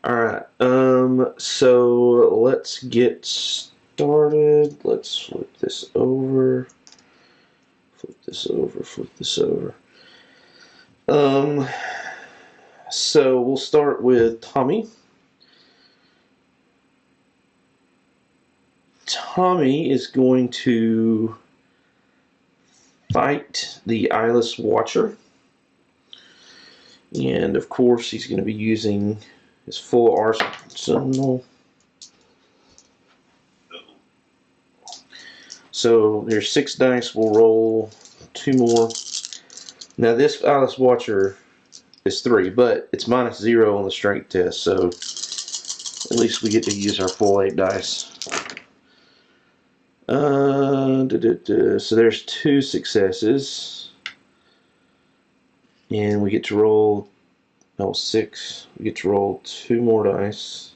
Alright, so let's get started. Let's flip this over. Flip this over, flip this over. So we'll start with Tommy. Tommy is going to fight the Eyeless Watcher. And of course, he's going to be using his full arsenal. So there's 6 dice. We'll roll 2 more. Now this Eyeless Watcher is 3, but it's -0 on the strength test. So at least we get to use our full 8 dice. So there's 2 successes. And we get to roll, 6. We get to roll 2 more dice.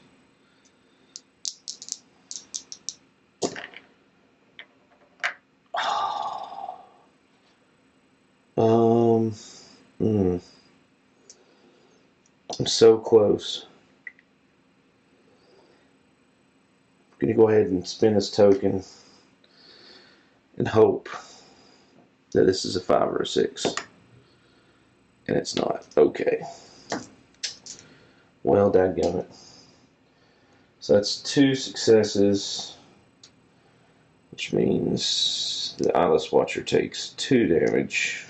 I'm so close. I'm going to go ahead and spin this token and hope that this is a 5 or a 6. And it's not. Okay. Well, dadgummit. So that's 2 successes, which means the Eyeless Watcher takes 2 damage.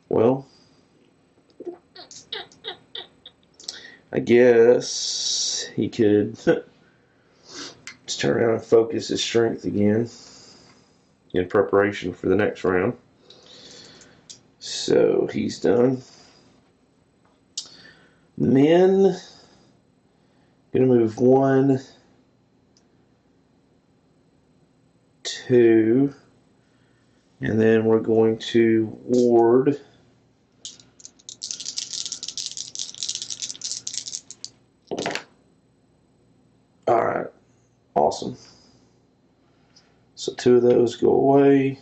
Well, I guess he could just turn around and focus his strength again in preparation for the next round. So he's done. Men, gonna move 1, 2, and then we're going to ward. Alright, awesome. So 2 of those go away.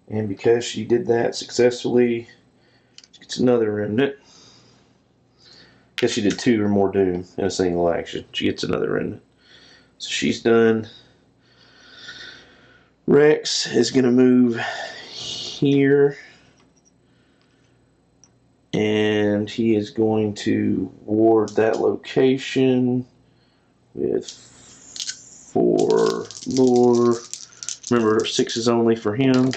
And because she did that successfully, she gets another remnant. Because she did 2 or more doom in a single action, she gets another remnant. So she's done. Rex is going to move here. And he is going to ward that location with 4 more. Remember, 6 is only for him.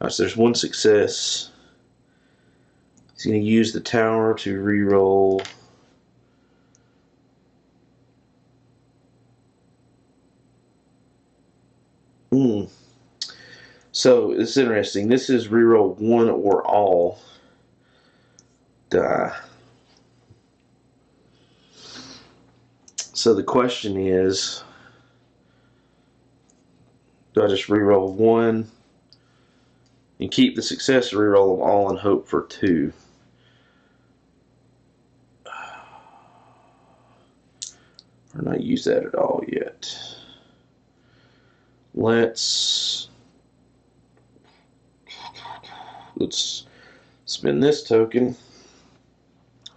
So there's 1 success. He's going to use the tower to re-roll. So it's interesting. This is re-roll 1 or all die. So the question is, do I just re-roll 1 and keep the success, or re-roll them all and hope for 2? Or not use that at all yet. Let's spend this token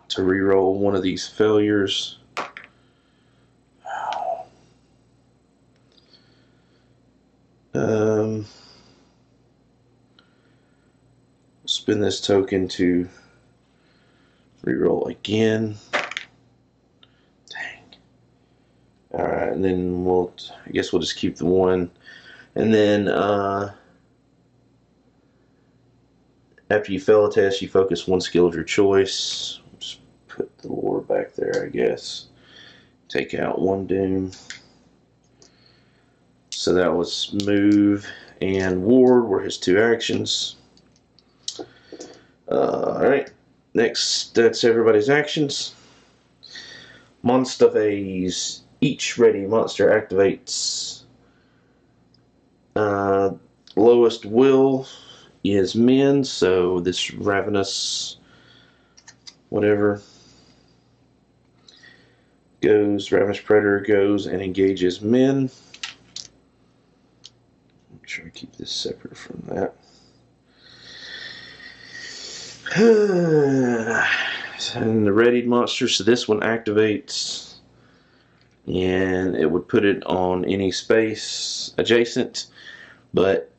to re-roll one of these failures. Spend this token to re-roll again. Dang. Alright, and then I guess we'll just keep the 1. And then after you fail a test, you focus 1 skill of your choice. Just put the lore back there, I guess. Take out 1 doom. So that was move and ward were his 2 actions. Alright, next, that's everybody's actions. Monster phase. Each ready monster activates. Lowest will is men, so this ravenous whatever goes, ravenous predator goes and engages men. sure I keep this separate from that. And the readied monster, so this one activates, and it would put it on any space adjacent, but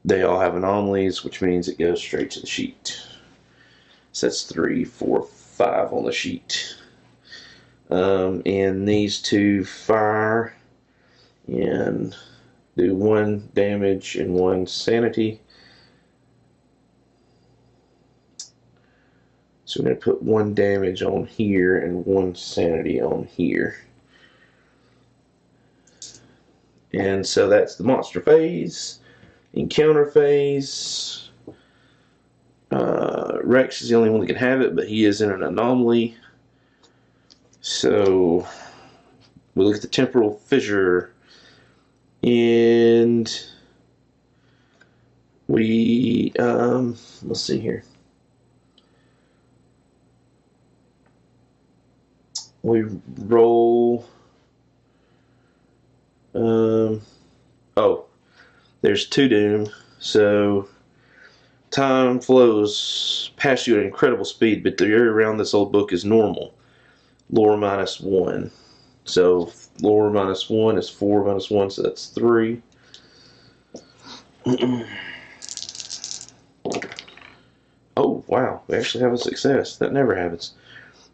they all have anomalies, which means it goes straight to the sheet. So that's 3, 4, 5 on the sheet. And these two fire and do 1 damage and 1 sanity. So we're going to put 1 damage on here and 1 sanity on here. And so that's the monster phase. Encounter phase. Rex is the only one that can have it, but he is in an anomaly. So we look at the temporal fissure, and we let's see here. We roll. Oh, there's 2 doom, so time flows past you at incredible speed, but the area around this old book is normal. Lore -1. So lore -1 is 4 -1, so that's 3. Oh, wow. We actually have a success. That never happens.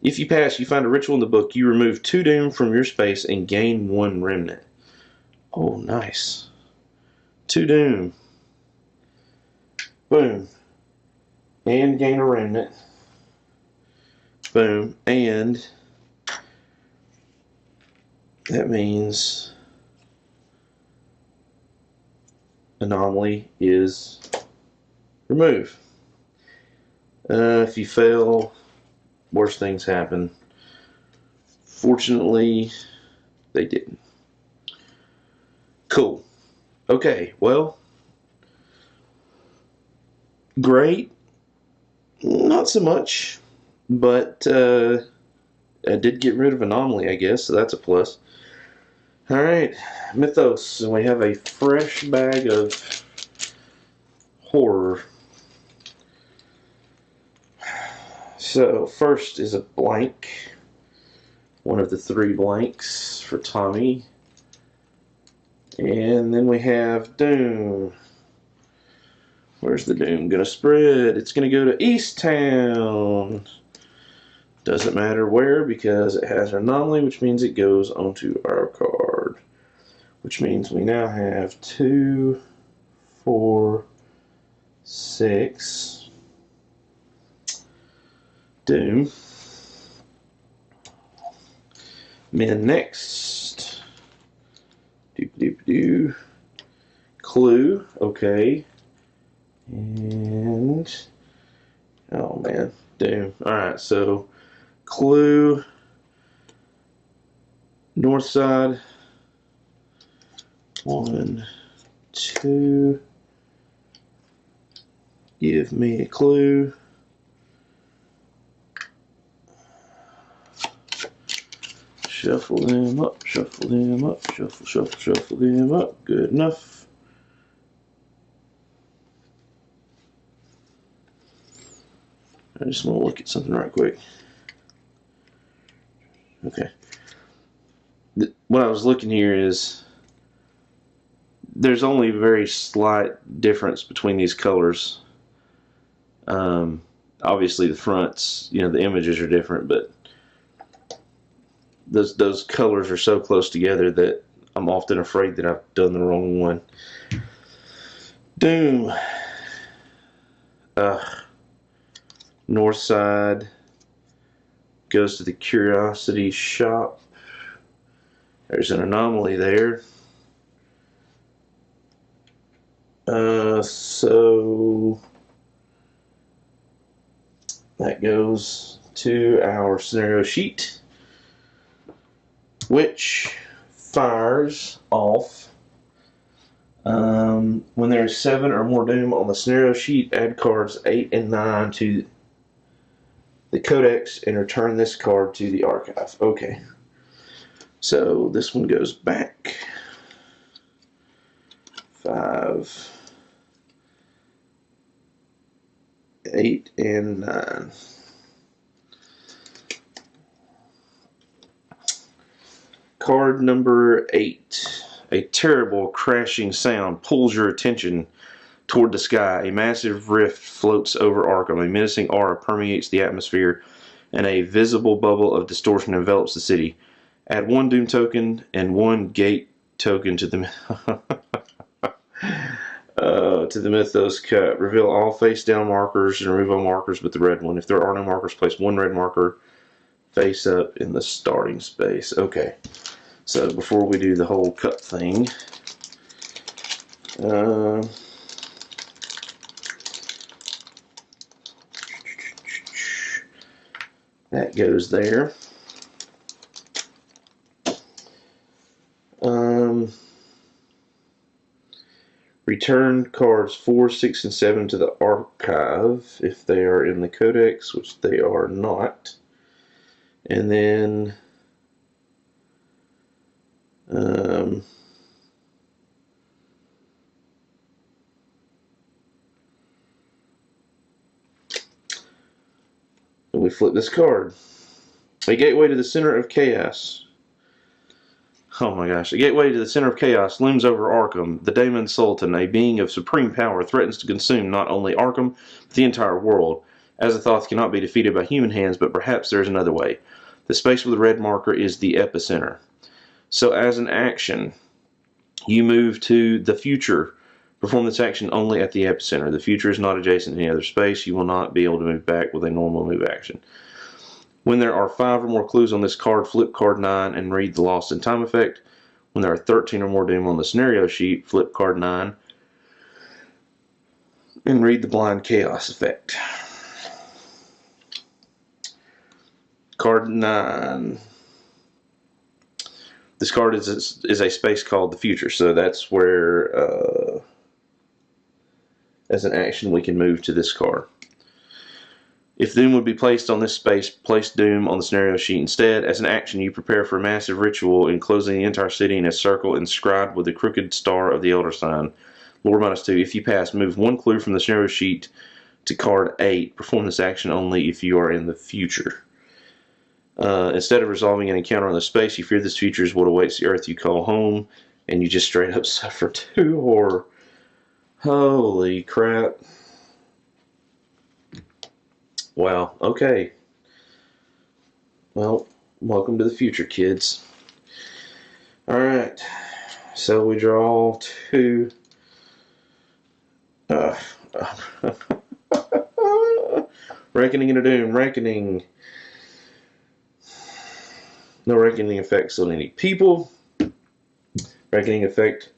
If you pass, you find a ritual in the book. You remove 2 doom from your space and gain 1 remnant. Oh, nice. 2 doom. Boom. And gain a remnant. Boom. And that means anomaly is removed. If you fail, worse things happen. Fortunately, they didn't. Cool. Okay, well, great. Not so much, but I did get rid of anomaly, I guess, so that's a plus. Alright, Mythos, and we have a fresh bag of horror. So, first is a blank. One of the 3 blanks for Tommy. And then we have Doom. Where's the Doom gonna spread? It's gonna go to East Town. Doesn't matter where because it has an anomaly, which means it goes onto our card. Which means we now have 2, 4, 6. Doom. And then next. Doop. Clue. Okay. And. Oh man. Doom. Alright, so. Clue. North side. 1, 2. Give me a clue. Shuffle them up, shuffle them up, shuffle them up. Good enough. I just want to look at something right quick. Okay. What I was looking here is there's only a very slight difference between these colors. Obviously the fronts, you know, the images are different, but those colors are so close together that I'm often afraid that I've done the wrong one. Doom. North side goes to the Curiosity Shop. There's an anomaly there. So that goes to our scenario sheet, which fires off when there's 7 or more doom on the scenario sheet. Add cards 8 and 9 to the codex and return this card to the archive. Okay, so this one goes back. 5, 8, and 9. Card number 8. A terrible crashing sound pulls your attention toward the sky. A massive rift floats over Arkham. A menacing aura permeates the atmosphere, and a visible bubble of distortion envelops the city. Add 1 Doom token and 1 Gate token to the Mythos cut. Reveal all face-down markers and remove all markers but the red one. If there are no markers, place 1 red marker face up in the starting space. Okay. So before we do the whole cut thing, that goes there. Return cards 4, 6, and 7 to the archive if they are in the codex, which they are not. And then we flip this card. A gateway to the center of chaos. Oh my gosh. A gateway to the center of chaos looms over Arkham. The Daemon Sultan, a being of supreme power, threatens to consume not only Arkham, but the entire world. Azathoth cannot be defeated by human hands, but perhaps there is another way. The space with the red marker is the epicenter. So as an action, you move to the future. Perform this action only at the epicenter. The future is not adjacent to any other space. You will not be able to move back with a normal move action. When there are 5 or more clues on this card, flip card 9 and read the Lost in Time effect. When there are 13 or more Doom on the scenario sheet, flip card 9 and read the Blind Chaos effect. Card 9. This card is a space called the Future, so that's where, as an action, we can move to this card. If Doom would be placed on this space, place Doom on the scenario sheet instead. As an action, you prepare for a massive ritual enclosing the entire city in a circle inscribed with the crooked star of the Elder Sign. Lore -2. If you pass, move 1 clue from the scenario sheet to card 8. Perform this action only if you are in the future. Instead of resolving an encounter on the space, you fear this future is what awaits the Earth you call home, and you just straight up suffer 2 horror. Holy crap. Wow, okay. Well, welcome to the future, kids. Alright, so we draw 2. Reckoning and a Doom. Reckoning. No reckoning effects on any people. Reckoning effect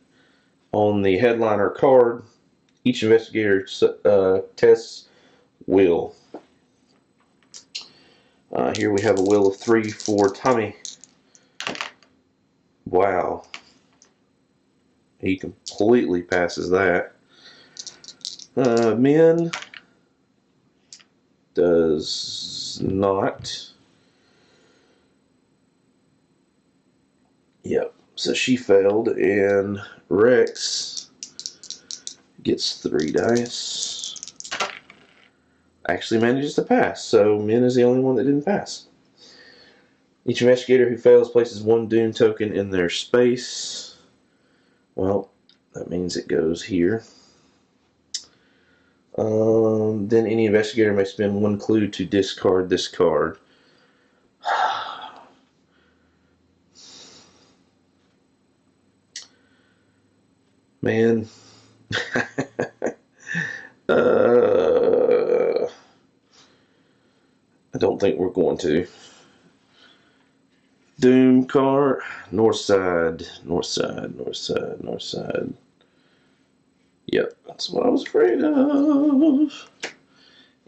on the headliner card. Each investigator tests will. Here we have a will of 3 for Tommy. Wow. He completely passes that. Min does not. Yep, so she failed, and Rex gets 3 dice. Actually manages to pass, so Min is the only one that didn't pass. Each investigator who fails places 1 Doom token in their space. Well, that means it goes here. Then any investigator may spend 1 clue to discard this card. Man. I don't think we're going to. Doom card. North side. North side. North side. North side. Yep, that's what I was afraid of.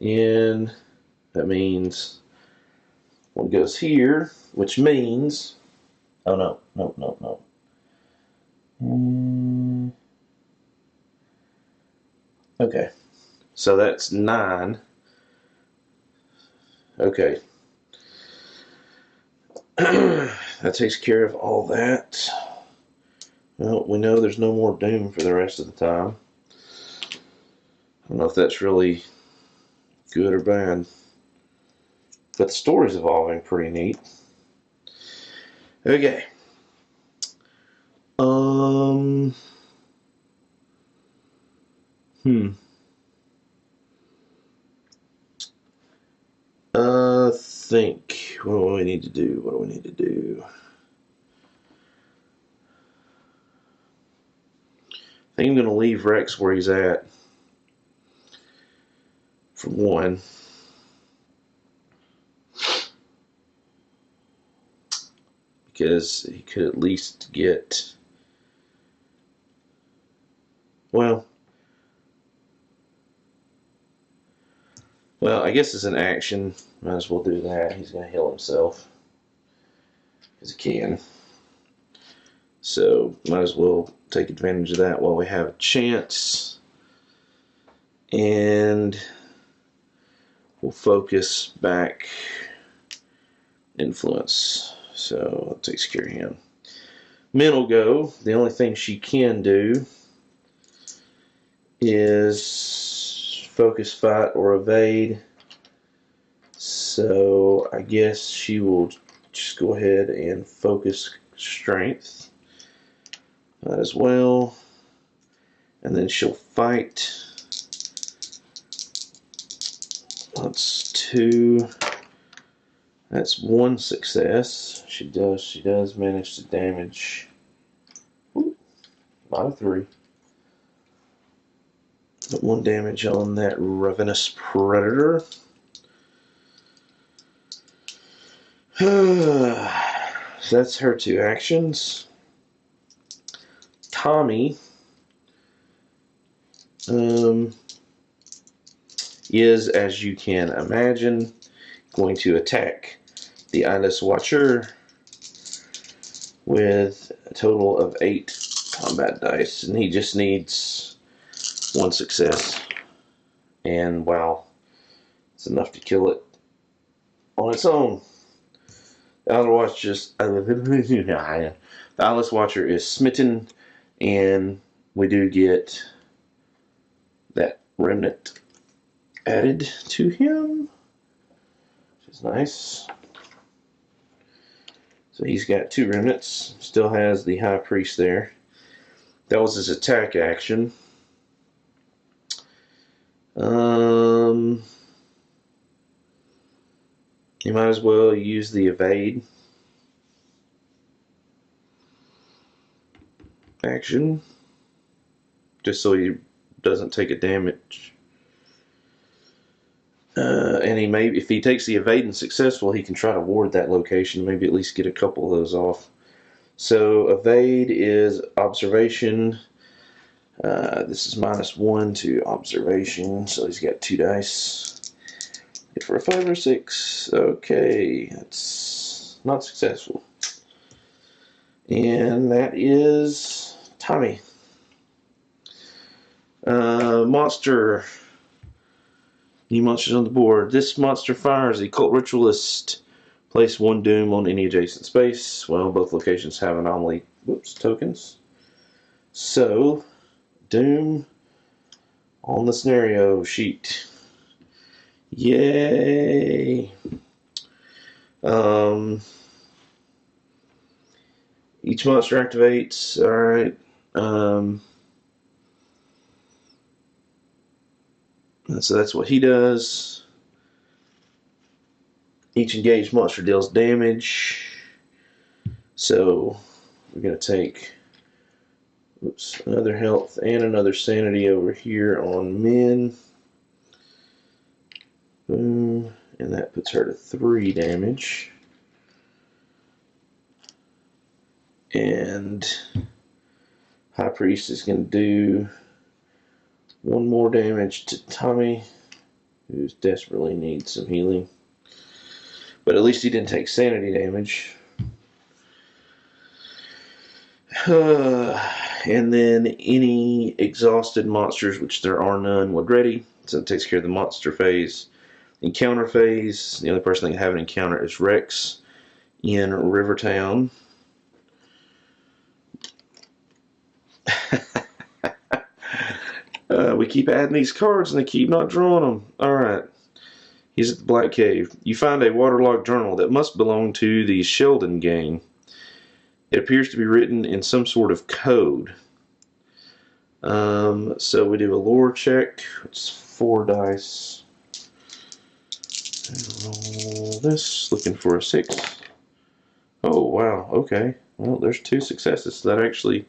And that means 1 goes here, which means. Oh no. No, no, no. Okay. So that's 9. Okay. That takes care of all that. Well, we know there's no more Doom for the rest of the time. I don't know if that's really good or bad. But the story's evolving pretty neat. Okay. Think. What do we need to do? What do we need to do? I think I'm going to leave Rex where he's at. For one. Because he could at least get... Well, I guess it's an action. Might as well do that. He's going to heal himself. Because he can. So, might as well take advantage of that while we have a chance. And we'll focus back influence. So, that takes care of him. Min will go. The only thing she can do is focus, fight, or evade. So, I guess she will just go ahead and focus strength. That as well. And then she'll fight. That's 2. That's 1 success. She does manage to damage. Ooh, not a 3. But 1 damage on that ravenous predator. So that's her 2 actions. Tommy is, as you can imagine, going to attack the Eyeless Watcher with a total of 8 combat dice, and he just needs 1 success. And wow, it's enough to kill it on its own. The Eyeless Watcher is smitten, and we do get that remnant added to him, which is nice. So he's got 2 remnants. Still has the High Priest there. That was his attack action. You might as well use the evade action, just so he doesn't take a damage. And he may, if he takes the evade and successful, he can try to ward that location, maybe at least get a couple of those off. So evade is observation. This is -1 to observation, so he's got 2 dice. Hit for a 5 or 6. Okay, that's not successful. And that is Tommy. Monster. New monsters on the board. This monster fires a Cult Ritualist. Place 1 Doom on any adjacent space. Well, both locations have anomaly tokens. So, Doom on the scenario sheet. Yay! Each monster activates. Alright. So that's what he does. Each engaged monster deals damage. So we're going to take another health and another sanity over here on Min. Boom. And that puts her to 3 damage. And High Priest is going to do 1 more damage to Tommy, who desperately needs some healing. But at least he didn't take sanity damage. And then any exhausted monsters, which there are none, would ready. So it takes care of the monster phase. Encounter phase, the only person that can have an encounter is Rex in Rivertown. we keep adding these cards and they keep not drawing them. Alright. He's at the Black Cave. You find a waterlogged journal that must belong to the Sheldon gang. It appears to be written in some sort of code. So we do a lore check. It's 4 dice. And roll this, looking for a 6. Oh, wow, okay. Well, there's 2 successes. So that actually,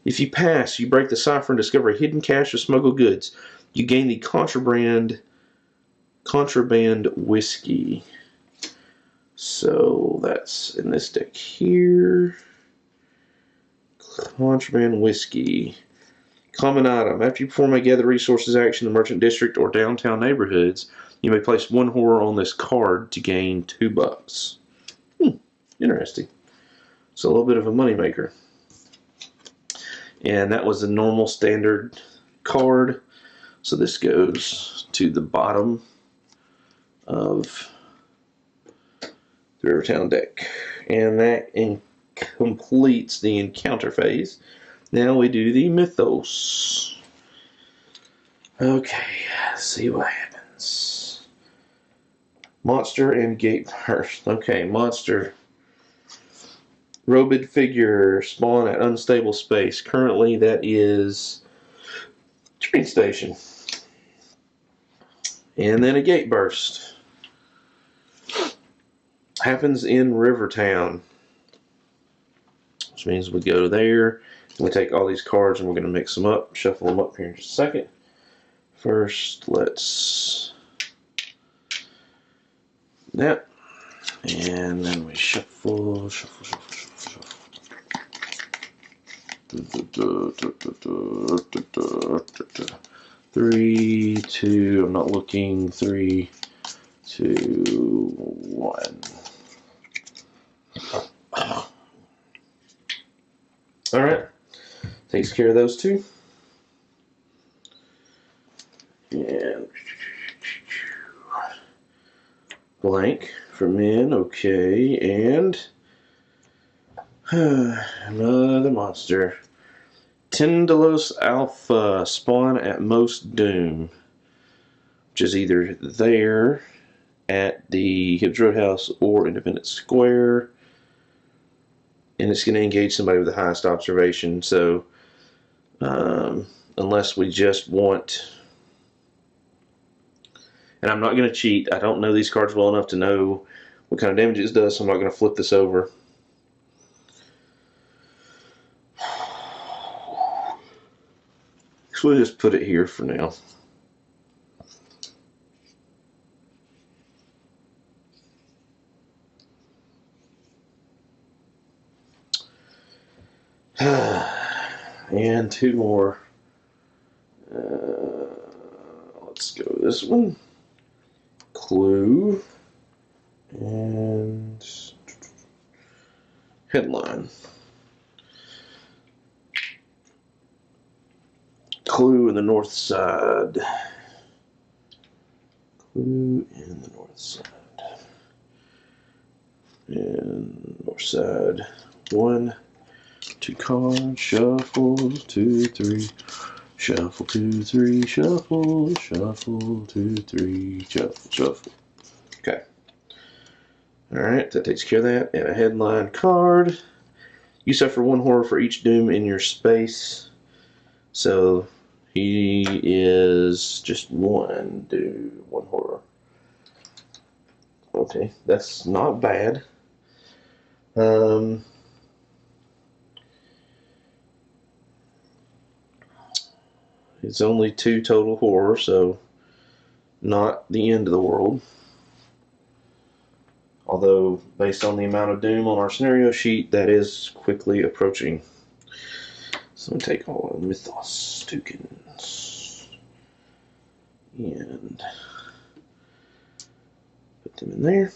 if you pass, you break the cipher and discover a hidden cache of smuggled goods. You gain the contraband whiskey. So that's in this deck here. Contraband whiskey. Common item. After you perform a gather resources action in the merchant district or downtown neighborhoods, you may place 1 horror on this card to gain $2. Interesting. So a little bit of a moneymaker. And that was a normal standard card. So this goes to the bottom of the Rivertown deck. And that completes the encounter phase. Now we do the mythos. Okay, let's see what happens. Monster and gate first. Okay, monster. Robed figure, spawn at unstable space. Currently that is train station. And then a gate burst. Happens in Rivertown. Which means we go there. We take all these cards and we're going to mix them up, shuffle them up here in just a second. First, let's that, and then we shuffle. 3, 2. I'm not looking. 3, 2, 1. All right. Takes care of those 2. And blank for men, okay, and another monster. Tendalos Alpha, spawn at Most Doom, which is either there at the Hibbs Roadhouse or Independence Square. And it's going to engage somebody with the highest observation. So, unless we just want... And I'm not going to cheat. I don't know these cards well enough to know what kind of damage it does, so I'm not going to flip this over. So we'll just put it here for now. And 2 more. Let's go with this one. Clue. And headline. Clue in the north side. Clue in the north side. And north side. 1, 2 cards, shuffle, 2, 3, shuffle, 2, 3, shuffle, shuffle, 2, 3, shuffle, shuffle. Okay. Alright, that takes care of that. And a headline card. You suffer 1 horror for each doom in your space. So he is just 1 doom, 1 horror. Okay, that's not bad. It's only 2 total horror, so not the end of the world. Although, based on the amount of doom on our scenario sheet, that is quickly approaching. So I'm going to take all the mythos tokens and put them in there.